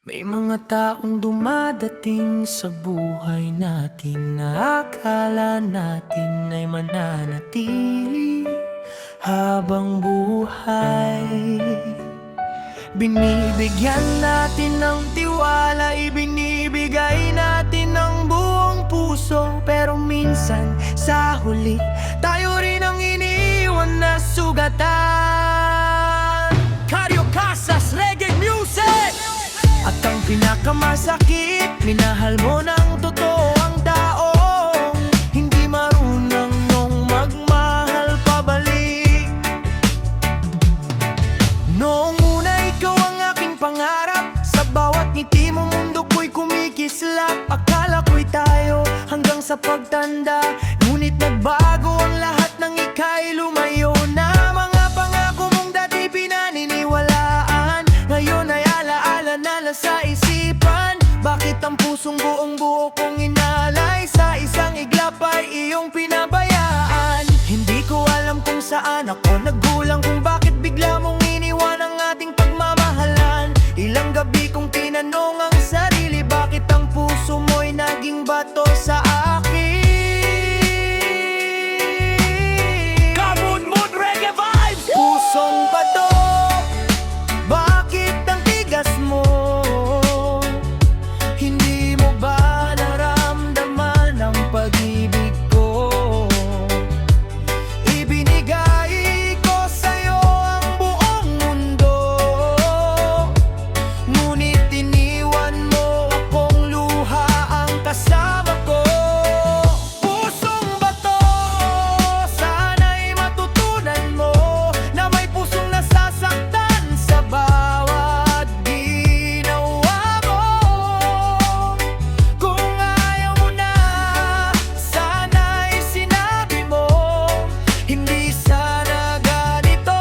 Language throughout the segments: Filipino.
May mga taong dumadating sa buhay natin na akala natin ay mananatili habang buhay. Binibigyan natin ng tiwala, ibinibigay natin ng buong puso. Pero minsan sa huli, tayo rin ang iniwan na sugatan. Cario Casas, reggae music! At ang pinakamasakit, minahal mo ng totoo ang taong hindi marunong nung magmahal pabalik. Noong una ikaw ang aking pangarap, sa bawat ngiti mo mundo ko'y kumikislap. Akala ko'y tayo hanggang sa pagtanda, ngunit nagbago ang lahat ng ika'y lumayo na. Mga pangako mong dati pinaniniwalaan, ngayon ay alaala na lang sa isipan. Bakit ang pusong buong buo kong inalay sa isang iglap ay iyong pinabayaan? Hindi ko alam kung saan ako naggulang, kung bakit bigla mong iniwan ang ating pagmamahalan. Ilang gabi kong tinanong ang sarili, bakit ang puso mo'y naging bato sa akin? Come on, reggae vibes! Pusong bato, bakit ang tigas mo? Hindi mo ba naramdaman ang pag-ibig ko? Ibinigay ko sa'yo ang buong mundo, ngunit iniwan mo akong luha ang kasama ko. Pusong bato, sana'y matutunan mo na may pusong nasasaktan sa bawat ginawa mo. Kung ayaw mo na, sana'y sinabi mo, hindi sana ganito.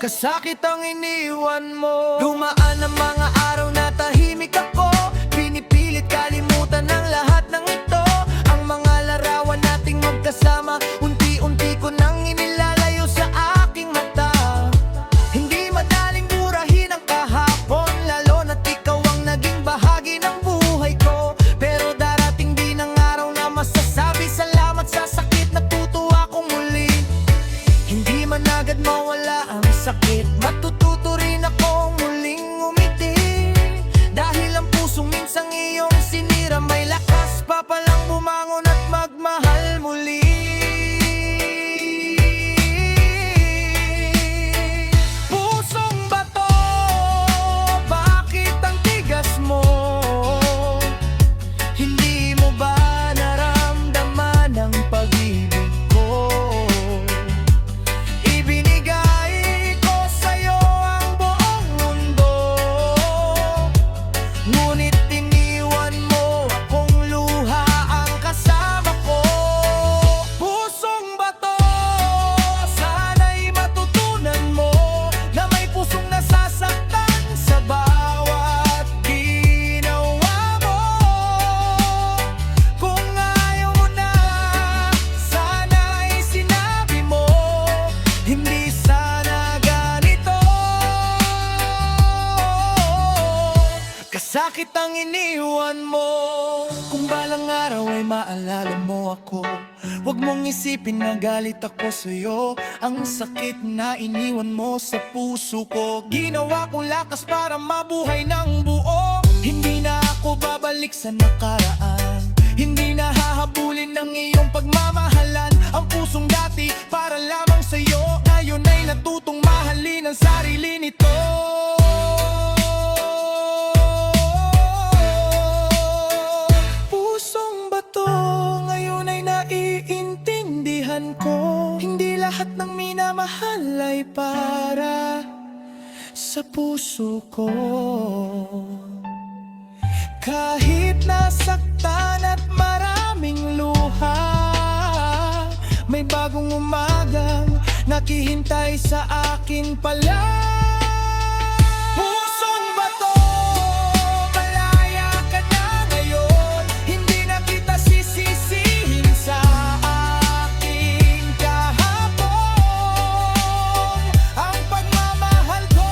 Kasakit ang iniwan mo. Dumaan ang mga araw na tahimik ako, pinipilit kalimutan ang lahat ng ito. Ang mga larawan nating magkasama, unti-unti ko nang inilalayo sa aking mata. Hindi madaling burahin ang kahapon, lalo na't ikaw ang naging bahagi ng buhay ko. Pero darating din ang araw na masasabi salamat sa sakit, natutuwa akong muli. Hindi man agad mawala ang sakit, matututo rin akong muling umiti. Dahil ang pusong minsang iyong sinira, may lakas pa palang bumangon at magmahal muli. Pusong bato, bakit ang tigas mo? Hindi mo ba naramdaman ang pag-ibig ko? Ibinigay ko sa'yo ang buong mundo, ngunit iniwan mo akong luha ang kasama ko. Pusong bato, sana'y matutunan mo na may pusong nasasaktan sa bawat ginawa mo. Kung ayaw mo na, sana'y sinabi mo, hindi sana ganito. Kasakit ang iniwan mo. Kung balang araw ay maalala mo ako, huwag mong isipin na galit ako sa'yo. Ang sakit na iniwan mo sa puso ko, ginawa kong lakas para mabuhay ng buo. Hindi na ako babalik sa nakaraan, hindi na hahabulin ng iyong pagmamahalan. Ang pusong dati para lamang sa'yo, ngayon ay natutong mahalin ang sarili nito. Pusong bato, ngayon ay naiintindihan ko, hindi lahat ng minamahal ay para sa puso ko. Kahit nasaktan at maraming luha, may bagong umagang nakihintay sa akin pala. Pusong bato, malaya ka na ngayon, hindi na kita sisisihin sa aking kahapon. Ang pagmamahal ko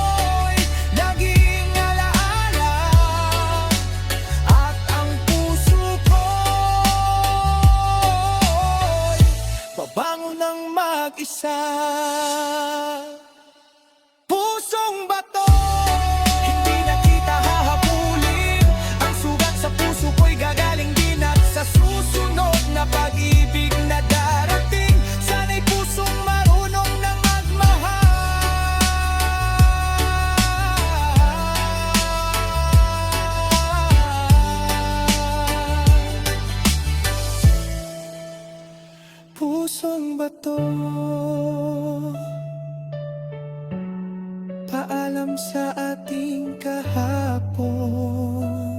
Paalam sa ating kahapon.